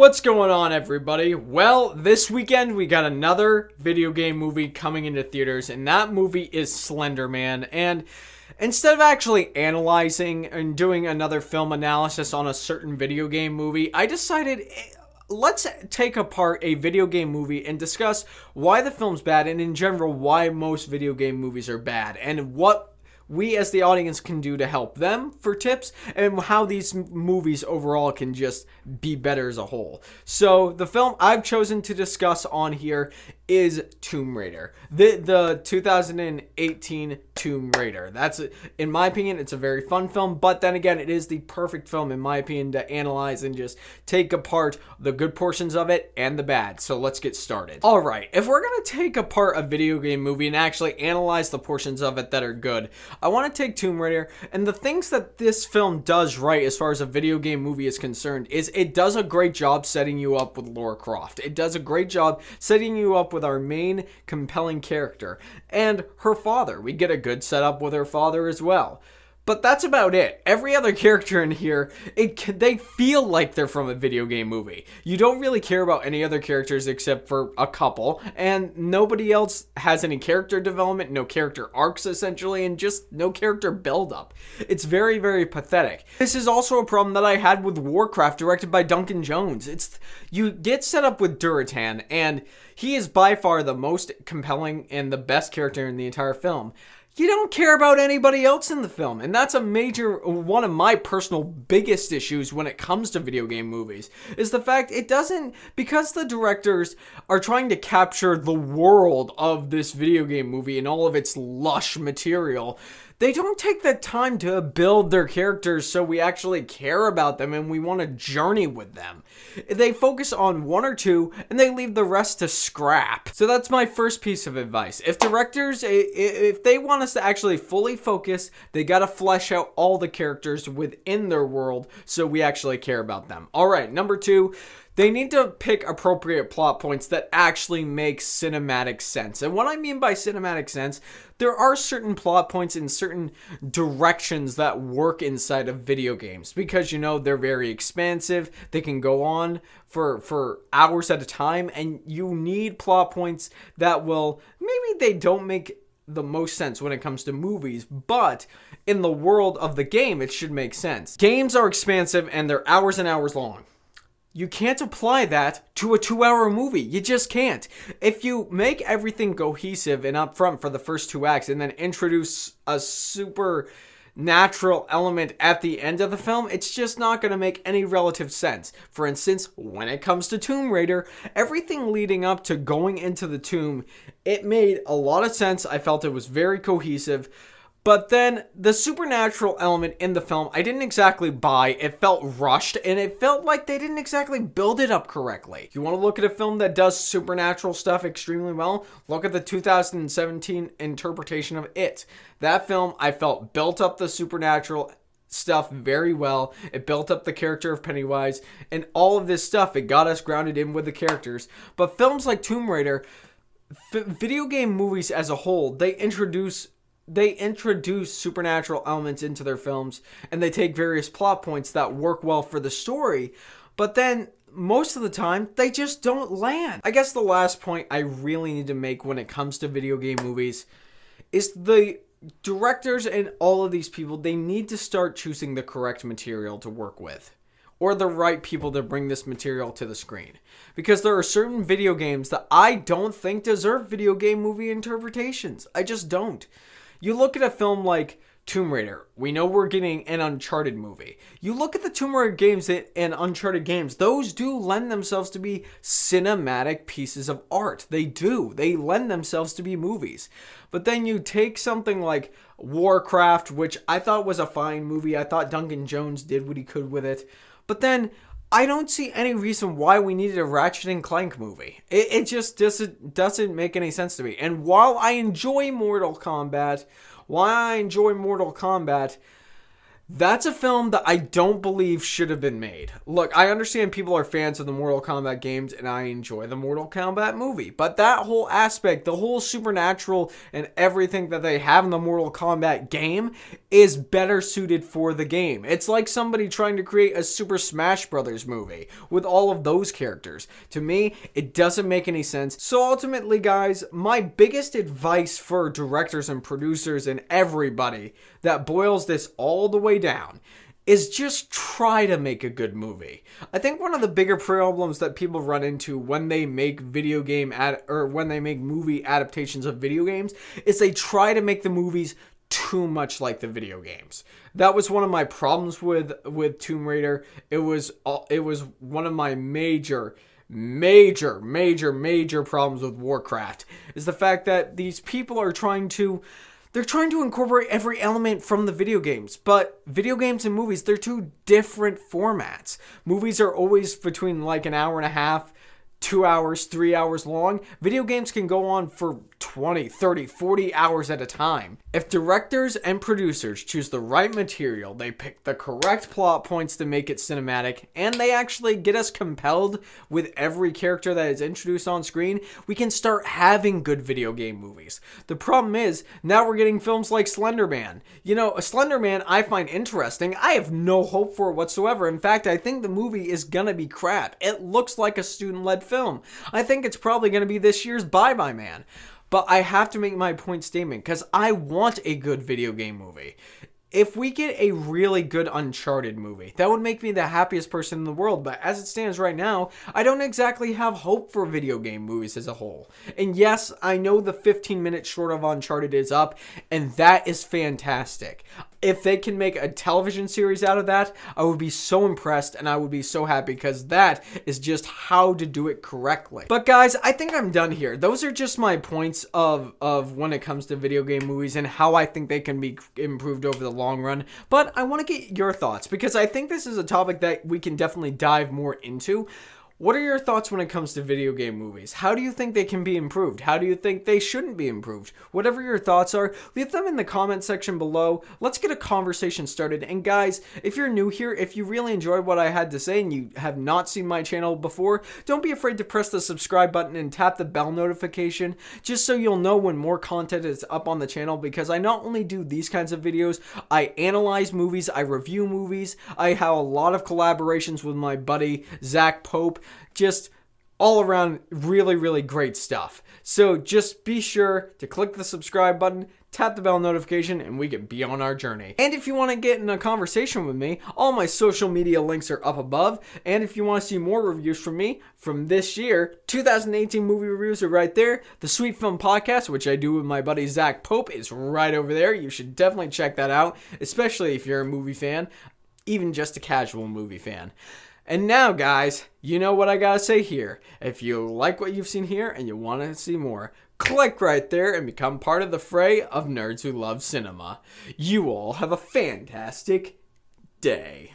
What's going on, everybody? Well, this weekend we got another video game movie coming into theaters, and that movie is Slenderman. And instead of actually analyzing and doing another film analysis on a certain video game movie, I decided let's take apart a video game movie and discuss why the film's bad, and in general, why most video game movies are bad, and what we as the audience can do to help them for tips, and how these movies overall can just be better as a whole. So the film I've chosen to discuss on here is Tomb Raider, the 2018 Tomb Raider. That's, in my opinion, it's a very fun film, but then again, it is the perfect film in my opinion to analyze and just take apart the good portions of it and the bad. So let's get started. All right, if we're gonna take apart a video game movie and actually analyze the portions of it that are good, I want to take Tomb Raider, and the things that this film does right as far as a video game movie is concerned is it does a great job setting you up with Lara Croft. It does a great job setting you up with our main compelling character and her father. We get a good setup with her father as well. But that's about it. Every other character in here, they feel like they're from a video game movie. You don't really care about any other characters except for a couple, and nobody else has any character development, no character arcs essentially, and just no character build-up. It's very, very pathetic. This is also a problem that I had with Warcraft, directed by Duncan Jones. You get set up with Duratan, and he is by far the most compelling and the best character in the entire film. You don't care about anybody else in the film, and that's a major, one of my personal biggest issues when it comes to video game movies, is the fact it doesn't, because the directors are trying to capture the world of this video game movie and all of its lush material, they don't take the time to build their characters so we actually care about them and we want to journey with them. They focus on one or two and they leave the rest to scrap. So that's my first piece of advice. If directors, if they want us to actually fully focus, they got to flesh out all the characters within their world so we actually care about them. All right, number two, they need to pick appropriate plot points that actually make cinematic sense. And what I mean by cinematic sense, there are certain plot points in certain directions that work inside of video games because, you know, they're very expansive. They can go on for hours at a time, and you need plot points that will, maybe they don't make the most sense when it comes to movies, but in the world of the game, it should make sense. Games are expansive and they're hours and hours long. You can't apply that to a 2-hour movie. You just can't. If you make everything cohesive and upfront for the first 2 acts and then introduce a supernatural element at the end of the film, it's just not going to make any relative sense. For instance, when it comes to Tomb Raider, everything leading up to going into the tomb, it made a lot of sense. I felt it was very cohesive. But then the supernatural element in the film, I didn't exactly buy. It felt rushed, and it felt like they didn't exactly build it up correctly. If you want to look at a film that does supernatural stuff extremely well, look at the 2017 interpretation of It. That film, I felt, built up the supernatural stuff very well. It built up the character of Pennywise, and all of this stuff, it got us grounded in with the characters. But films like Tomb Raider, video game movies as a whole, they introduce supernatural elements into their films, and they take various plot points that work well for the story, but then most of the time they just don't land. I guess the last point I really need to make when it comes to video game movies is the directors and all of these people, they need to start choosing the correct material to work with, or the right people to bring this material to the screen. Because there are certain video games that I don't think deserve video game movie interpretations. I just don't. You look at a film like Tomb Raider, we know we're getting an Uncharted movie. You look at the Tomb Raider games and Uncharted games, those do lend themselves to be cinematic pieces of art. They do. They lend themselves to be movies. But then you take something like Warcraft, which I thought was a fine movie. I thought Duncan Jones did what he could with it. But then I don't see any reason why we needed a Ratchet and Clank movie. It just doesn't make any sense to me. And while I enjoy Mortal Kombat, That's a film that I don't believe should have been made. Look, I understand people are fans of the Mortal Kombat games, and I enjoy the Mortal Kombat movie. But that whole aspect, the whole supernatural and everything that they have in the Mortal Kombat game is better suited for the game. It's like somebody trying to create a Super Smash Brothers movie with all of those characters. To me, it doesn't make any sense. So ultimately, guys, my biggest advice for directors and producers and everybody that boils this all the way down is just try to make a good movie. I think one of the bigger problems that people run into when they make when they make movie adaptations of video games is they try to make the movies too much like the video games. That was one of my problems with Tomb Raider. It was one of my major problems with Warcraft is the fact that these people are trying to incorporate every element from the video games, but video games and movies, they're two different formats. Movies are always between like an hour and a half, 2 hours, 3 hours long. Video games can go on for 20, 30, 40 hours at a time. If directors and producers choose the right material, they pick the correct plot points to make it cinematic, and they actually get us compelled with every character that is introduced on screen, we can start having good video game movies. The problem is, now we're getting films like Slenderman. You know, Slenderman I find interesting. I have no hope for it whatsoever. In fact, I think the movie is gonna be crap. It looks like a student-led film. I think it's probably gonna be this year's Bye-Bye Man. But I have to make my point statement because I want a good video game movie. If we get a really good Uncharted movie, that would make me the happiest person in the world. But as it stands right now, I don't exactly have hope for video game movies as a whole. And yes, I know the 15-minute short of Uncharted is up, and that is fantastic. If they can make a television series out of that, I would be so impressed and I would be so happy because that is just how to do it correctly. But guys, I think I'm done here. Those are just my points of when it comes to video game movies and how I think they can be improved over the long run. But I want to get your thoughts because I think this is a topic that we can definitely dive more into. What are your thoughts when it comes to video game movies? How do you think they can be improved? How do you think they shouldn't be improved? Whatever your thoughts are, leave them in the comment section below. Let's get a conversation started. And guys, if you're new here, if you really enjoyed what I had to say and you have not seen my channel before, don't be afraid to press the subscribe button and tap the bell notification just so you'll know when more content is up on the channel, because I not only do these kinds of videos, I analyze movies, I review movies, I have a lot of collaborations with my buddy Zach Pope. Just all around really great stuff. So just be sure to click the subscribe button, tap the bell notification, and we can be on our journey. And if you want to get in a conversation with me, all my social media links are up above. And if you want to see more reviews from me from this year, 2018 movie reviews are right there. The Sweet Film Podcast, which I do with my buddy Zach Pope, is right over there. You should definitely check that out, especially if you're a movie fan, even just a casual movie fan. And now, guys, you know what I gotta say here. If you like what you've seen here and you want to see more, click right there and become part of the fray of nerds who love cinema. You all have a fantastic day.